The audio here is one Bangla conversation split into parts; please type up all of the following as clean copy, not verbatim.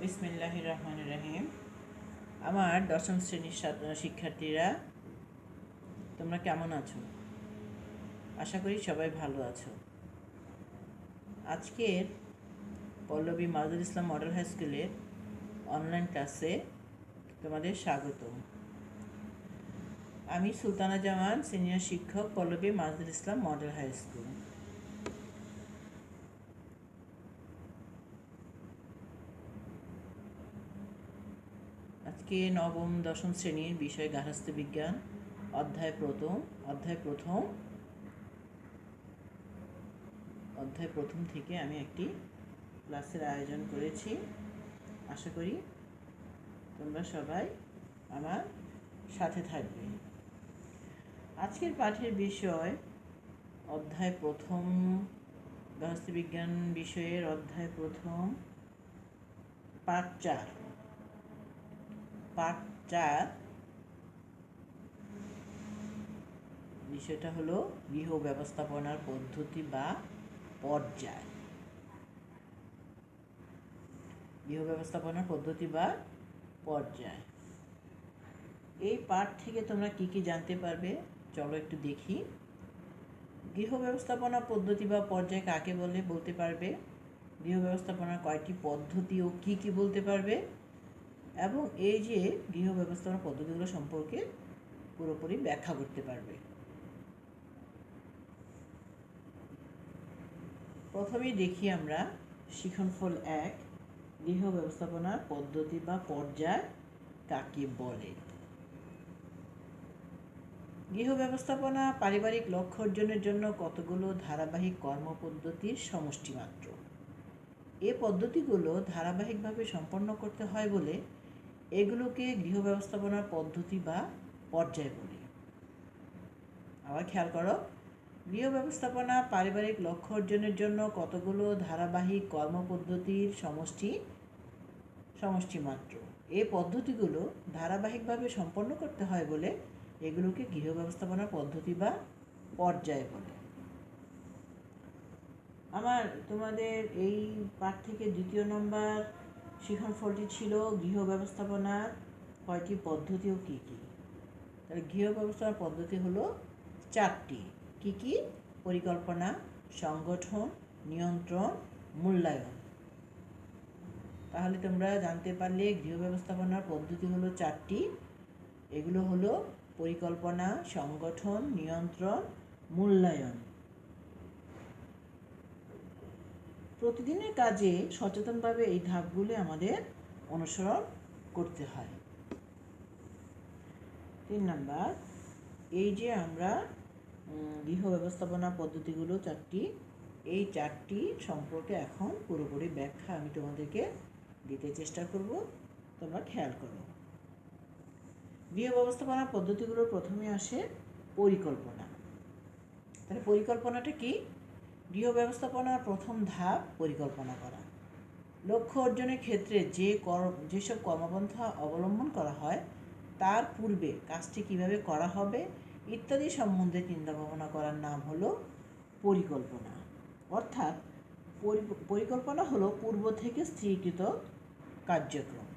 বিসমিল্লাহির রহমানির রহিম। আমার দশম শ্রেণীর শিক্ষার্থীরা, তোমরা কেমন আছো? আশা করি সবাই ভালো আছো। আজকের পল্লবী মাজুল ইসলাম মডেল হাই স্কুলের অনলাইন ক্লাসে তোমাদের স্বাগত। আমি সুলতানা জামান, সিনিয়র শিক্ষক, পল্লবী মাজুল ইসলাম মডেল হাই স্কুল। আজকে নবম দশম শ্রেণীর বিষয় গার্হস্থ্য বিজ্ঞান, অধ্যায় প্রথম থেকে আমি একটি ক্লাসের আয়োজন করেছি। আশা করি তোমরা সবাই আমার সাথে থাকবে। আজকের পাঠের বিষয় অধ্যায় প্রথম, গার্হস্থ্য বিজ্ঞান বিষয়ের অধ্যায় প্রথম, পাঠ 4। বিষয়টা হলো গৃহ ব্যবস্থাপনার পদ্ধতি বা পর্যায়। এই পাঠ থেকে তোমরা কি কি জানতে পারবে, চলো একটু দেখি। গৃহ ব্যবস্থাপনা পদ্ধতি বা পর্যায় কাকে বলতে পারবে, গৃহ ব্যবস্থাপনার কয়টি পদ্ধতি ও কি কি বলতে পারবে, এবং এই যে গৃহ ব্যবস্থাপনা পদ্ধতিগুলো সম্পর্কে পুরোপুরি ব্যাখ্যা করতে পারবে। প্রথমেই দেখি আমরা শিক্ষণফল 1, গৃহ ব্যবস্থাপনার পদ্ধতি বা পর্যায় কাকে বলে। গৃহ ব্যবস্থাপনা পারিবারিক লক্ষ্য অর্জনের জন্য কতগুলো ধারাবাহিক কর্মপদ্ধতির সমষ্টি মাত্র। এ পদ্ধতিগুলো ধারাবাহিকভাবে সম্পন্ন করতে হয় বলে এগুলোকে গৃহ ব্যবস্থাপনার পদ্ধতি বা পর্যায় বলে। আবার খেয়াল করো, গৃহ ব্যবস্থাপনা পারিবারিক লক্ষ্য অর্জনের জন্য কতগুলো ধারাবাহিক কর্মপদ্ধতির সমষ্টি মাত্র। এই পদ্ধতিগুলো ধারাবাহিকভাবে সম্পন্ন করতে হয় বলে এগুলোকে গৃহ ব্যবস্থাপনা পদ্ধতি বা পর্যায় বলে। আমার তোমাদের এই পাঠ থেকে 2 নম্বর শিক্ষণফলটি ছিল গৃহ ব্যবস্থাপনার কয়টি পদ্ধতি ও কী কী। তাহলে গৃহ ব্যবস্থাপনার পদ্ধতি হলো 4টি। কী কী? পরিকল্পনা, সংগঠন, নিয়ন্ত্রণ, মূল্যায়ন। তাহলে তোমরা জানতে পারলে গৃহ ব্যবস্থাপনার পদ্ধতি হলো 4টি। এগুলো হলো পরিকল্পনা, সংগঠন, নিয়ন্ত্রণ, মূল্যায়ন। প্রতিদিনের কাজে সচেতনভাবে এই ধাপগুলি আমাদের অনুসরণ করতে হয়। 3 নাম্বার, এই যে আমরা গৃহ ব্যবস্থাপনা পদ্ধতিগুলো 4টি, এই 4টি সম্পর্কে এখন পুরোপুরি ব্যাখ্যা আমি তোমাদেরকে দিতে চেষ্টা করব, তোমরা খেয়াল করো। গৃহ ব্যবস্থাপনা পদ্ধতিগুলোর প্রথমে আসে পরিকল্পনা। তাহলে পরিকল্পনাটা কি? গৃহ ব্যবস্থাপনার প্রথম ধাপ পরিকল্পনা করা। লক্ষ্য অর্জনের ক্ষেত্রে যেসব কর্মপন্থা অবলম্বন করা হয় তার পূর্বে কাজটি কিভাবে করা হবে ইত্যাদি সম্বন্ধে চিন্তা ভাবনা করার নাম হলো পরিকল্পনা। অর্থাৎ পরিকল্পনা হলো পূর্ব থেকে স্থিরকৃত কার্যক্রম।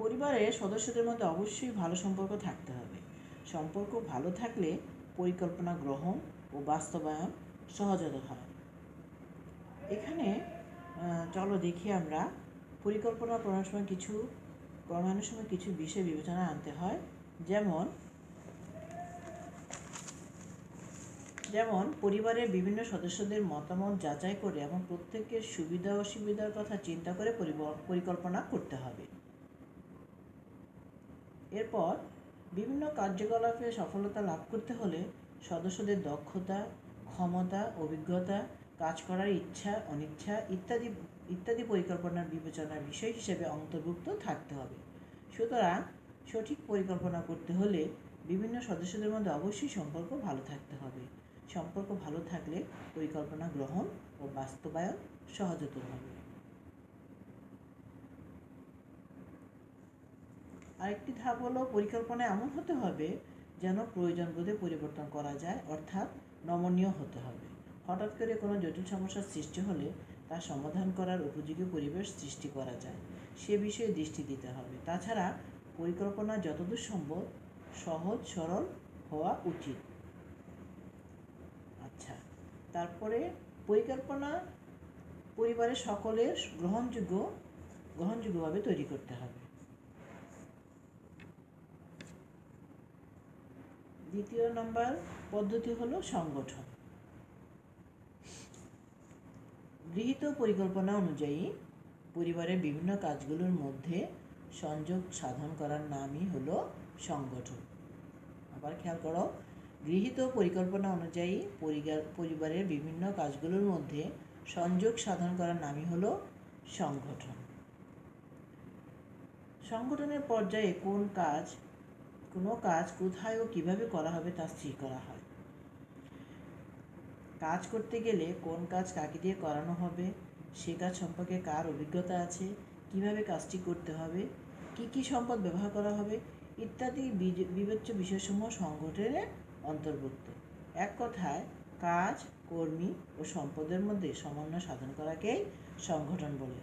পরিবারের সদস্যদের মধ্যে অবশ্যই ভালো সম্পর্ক থাকতে হবে। সম্পর্ক ভালো থাকলে পরিকল্পনা গ্রহণ ও বাস্তবায়ন সহজতর হয়। এখানে চলো দেখি আমরা পরিকল্পনা প্রণয়নের সময় কিছু বিষয় বিবেচনায় আনতে হয়। যেমন পরিবারের বিভিন্ন সদস্যদের মতামত যাচাই করে এবং প্রত্যেকের সুবিধা অসুবিধার কথা চিন্তা করে পরিকল্পনা করতে হবে। এরপর বিভিন্ন কার্যকলাপে সফলতা লাভ করতে হলে সদস্যদের দক্ষতা, ক্ষমতা, অভিজ্ঞতা, কাজ করার ইচ্ছা অনিচ্ছা ইত্যাদি পরিকল্পনার বিবেচনার বিষয় হিসেবে অন্তর্ভুক্ত থাকতে হবে। সুতরাং সঠিক পরিকল্পনা করতে হলে বিভিন্ন সদস্যদের মধ্যে অবশ্যই সম্পর্ক ভালো থাকতে হবে। সম্পর্ক ভালো থাকলে পরিকল্পনা গ্রহণ ও বাস্তবায়ন সহজতর হবে। আরেকটি ধাপ হলো পরিকল্পনা এমন হতে হবে যেন প্রয়োজন বোধে পরিবর্তন করা যায়, অর্থাৎ নমনীয় হতে হবে। হঠাৎ করে কোনো জটিল সমস্যার সৃষ্টি হলে তা সমাধান করার উপযোগী পরিবেশ সৃষ্টি করা যায়, সে বিষয়ে দৃষ্টি দিতে হবে। তাছাড়া পরিকল্পনা যতদূর সম্ভব সহজ সরল হওয়া উচিত। আচ্ছা, তারপরে পরিকল্পনা পরিবারের সকলের গ্রহণযোগ্যভাবে তৈরি করতে হবে। দ্বিতীয় নম্বর পদ্ধতি হলো সংগঠন। গৃহীত পরিকল্পনা অনুযায়ী পরিবারের বিভিন্ন কাজগুলোর মধ্যে সংযোগ সাধন করার নামই হলো সংগঠন। আবার খেয়াল করো, গৃহীত পরিকল্পনা অনুযায়ী পরিবারের বিভিন্ন কাজগুলোর মধ্যে সংযোগ সাধন করার নামই হলো সংগঠন। সংগঠনের পর্যায়ে কোনো কাজ কোথায় ও কিভাবে করা হবে তা স্থির করা হয়। কাজ করতে গেলে কোন কাজ কাকে দিয়ে করানো হবে, সে কাজ সম্পর্কে কার অভিজ্ঞতা আছে, কিভাবে কাজটি করতে হবে, কি সম্পদ ব্যবহার করা হবে ইত্যাদি বিবেচ্য বিষয়সমূহ সংগঠনে অন্তর্ভুক্ত। এক কথায় কাজ, কর্মী ও সম্পদের মধ্যে সমন্বয় সাধন করাকেই সংগঠন বলে।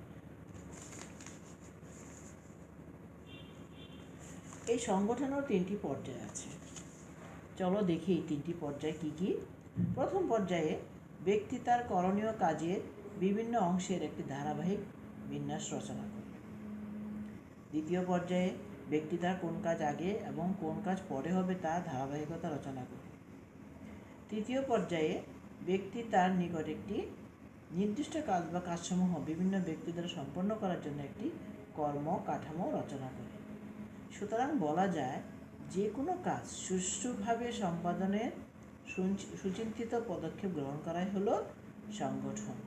এই সংগঠনেরও 3টি পর্যায় আছে। চলো দেখি এই 3টি পর্যায় কি কি। প্রথম পর্যায়ে ব্যক্তি তার করণীয় কাজের বিভিন্ন অংশের একটি ধারাবাহিক বিন্যাস রচনা করে। দ্বিতীয় পর্যায়ে ব্যক্তি তার কোন কাজ আগে এবং কোন কাজ পরে হবে তা ধারাবাহিকতা রচনা করে। তৃতীয় পর্যায়ে ব্যক্তি তার নিকট একটি নির্দিষ্ট কাজ বা কাজসমূহ বিভিন্ন ব্যক্তি দ্বারা সম্পন্ন করার জন্য একটি কর্ম কাঠামো রচনা করে। সুতরাং বলা যায় যে কোনো কাজ সুষ্ঠুভাবে সম্পাদনের সুচিন্তিত পদক্ষেপ গ্রহণ করাই হলো সংগঠন।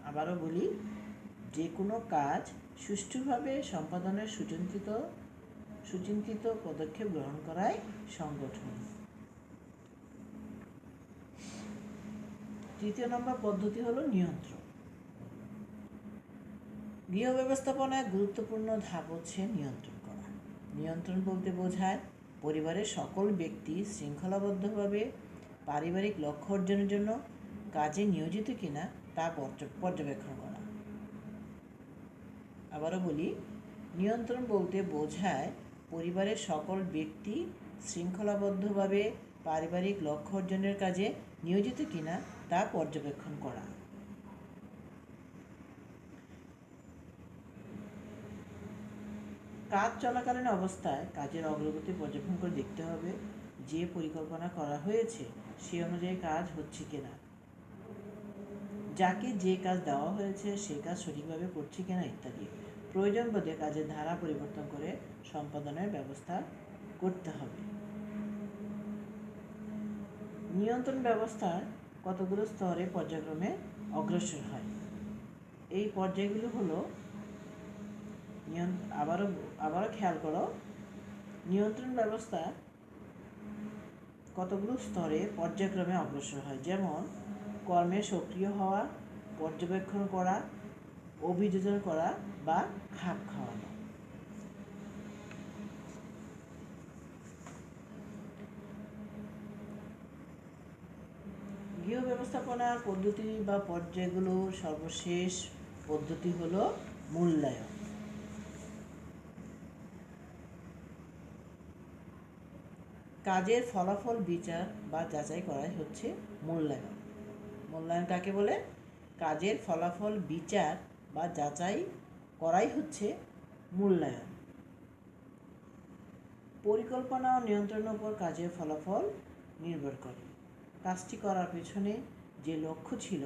আবারও বলি, যে কোনো কাজ সুষ্ঠুভাবে সম্পাদনের সুচিন্তিত পদক্ষেপ গ্রহণ করাই সংগঠন। তৃতীয় নম্বর পদ্ধতি হলো নিয়ন্ত্রণ। গৃহ ব্যবস্থাপনায় গুরুত্বপূর্ণ ধাপ হচ্ছে নিয়ন্ত্রণ করা। নিয়ন্ত্রণ বলতে বোঝায় পরিবারের সকল ব্যক্তি শৃঙ্খলাবদ্ধভাবে পারিবারিক লক্ষ্য অর্জনের জন্য কাজে নিয়োজিত কিনা তা পর্যবেক্ষণ করা। আবারও বলি, নিয়ন্ত্রণ বলতে বোঝায় পরিবারের সকল ব্যক্তি শৃঙ্খলাবদ্ধভাবে পারিবারিক লক্ষ্য অর্জনের কাজে নিয়োজিত কিনা তা পর্যবেক্ষণ করা। কাজ চলাকালীন অবস্থায় কাজের অগ্রগতি পর্যবেক্ষণ করে দেখতে হবে যে পরিকল্পনা করা হয়েছে সে অনুযায়ী কাজ হচ্ছে কিনা, যাকে যে কাজ দেওয়া হয়েছে সে কাজ সঠিকভাবে করছে কিনা ইত্যাদি। প্রয়োজন বোধে কাজের ধারা পরিবর্তন করে সম্পাদনের ব্যবস্থা করতে হবে। নিয়ন্ত্রণ ব্যবস্থার কতগুলো স্তরে পর্যায়ক্রমে অগ্রসর হয়। এই পর্যায়গুলো হলো আবারও খেয়াল করো, নিয়ন্ত্রণ ব্যবস্থা কতগুলো স্তরে পর্যায়ক্রমে অগ্রসর হয়। যেমন কর্মে সক্রিয় হওয়া, পর্যবেক্ষণ করা, অভিযোজন করা বা খাপ খাওয়ানো। গৃহ ব্যবস্থাপনার পদ্ধতি বা পর্যায়গুলোর সর্বশেষ পদ্ধতি হলো মূল্যায়ন। কাজের ফলাফল বিচার বা যাচাই করাই হচ্ছে মূল্যায়ন। মূল্যায়ন কাকে বলে? কাজের ফলাফল বিচার বা যাচাই করাই হচ্ছে মূল্যায়ন। পরিকল্পনা ও নিয়ন্ত্রণের উপর কাজের ফলাফল নির্ভর করে। কাজটি করার পেছনে যে লক্ষ্য ছিল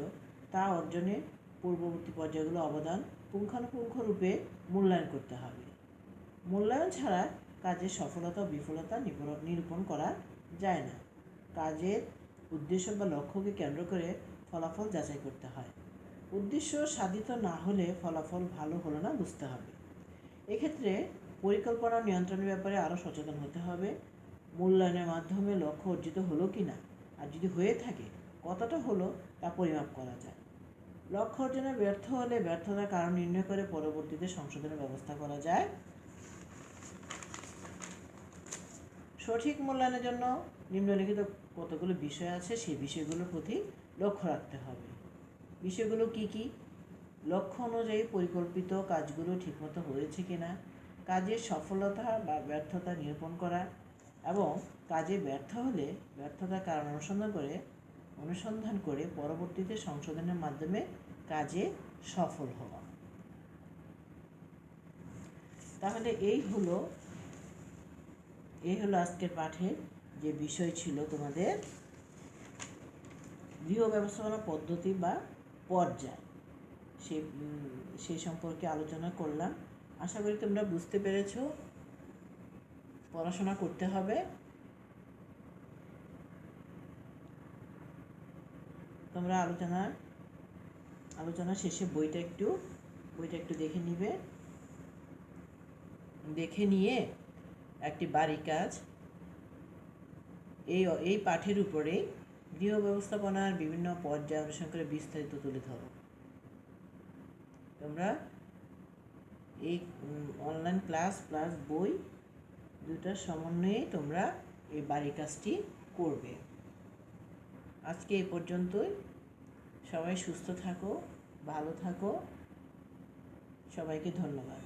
তা অর্জনে পূর্ববর্তী পর্যায়গুলো অবদান পুঙ্খানুপুঙ্খরূপে মূল্যায়ন করতে হবে। মূল্যায়ন ছাড়া কাজের সফলতা ও বিফলতা নিরূপণ করা যায় না। কাজের উদ্দেশ্য বা লক্ষ্যকে কেন্দ্র করে ফলাফল যাচাই করতে হয়। উদ্দেশ্য সাধিত না হলে ফলাফল ভালো হলো না বুঝতে হবে। এক্ষেত্রে পরিকল্পনা নিয়ন্ত্রণের ব্যাপারে আরও সচেতন হতে হবে। মূল্যায়নের মাধ্যমে লক্ষ্য অর্জিত হলো কি না, আর যদি হয়ে থাকে কতটা হলো তা পরিমাপ করা যায়। লক্ষ্য অর্জনে ব্যর্থ হলে ব্যর্থতার কারণ নির্ণয় করে পরবর্তীতে সংশোধনের ব্যবস্থা করা যায়। সঠিক মূল্যায়নের জন্য নিম্নলিখিত কতগুলো বিষয় আছে, সেই বিষয়গুলোর প্রতি লক্ষ্য রাখতে হবে। বিষয়গুলো কি কি? লক্ষ্য অনুযায়ী পরিকল্পিত কাজগুলো ঠিকমতো হয়েছে কিনা, কাজের সফলতা বা ব্যর্থতা নিরূপণ করা, এবং কাজে ব্যর্থ হলে ব্যর্থতার কারণ অনুসন্ধান করে পরবর্তীতে সংশোধনের মাধ্যমে কাজে সফল হওয়া। তাহলে এই হলো আজকের পাঠের যে বিষয় ছিল তোমাদের গৃহ ব্যবস্থাপনা পদ্ধতি বা পর্যায়, সেই সম্পর্কে আলোচনা করলাম। আশা করি তোমরা বুঝতে পেরেছো। পড়াশোনা করতে হবে। তোমরা আলোচনা শেষে বইটা একটু দেখে নিবে। দেখে নিয়ে একটি বাড়ি কাজ এই পাঠের উপরে গৃহ ব্যবস্থাপনার বিভিন্ন পর্যায় অনুসরণ করে বিস্তারিত তুলে ধরো। তোমরা এই অনলাইন ক্লাস প্লাস বই দুটার সমন্বয়ে তোমরা এই বাড়ি কাজটি করবে। আজকে এই পর্যন্তই। সবাই সুস্থ থাকো, ভালো থাকো। সবাইকে ধন্যবাদ।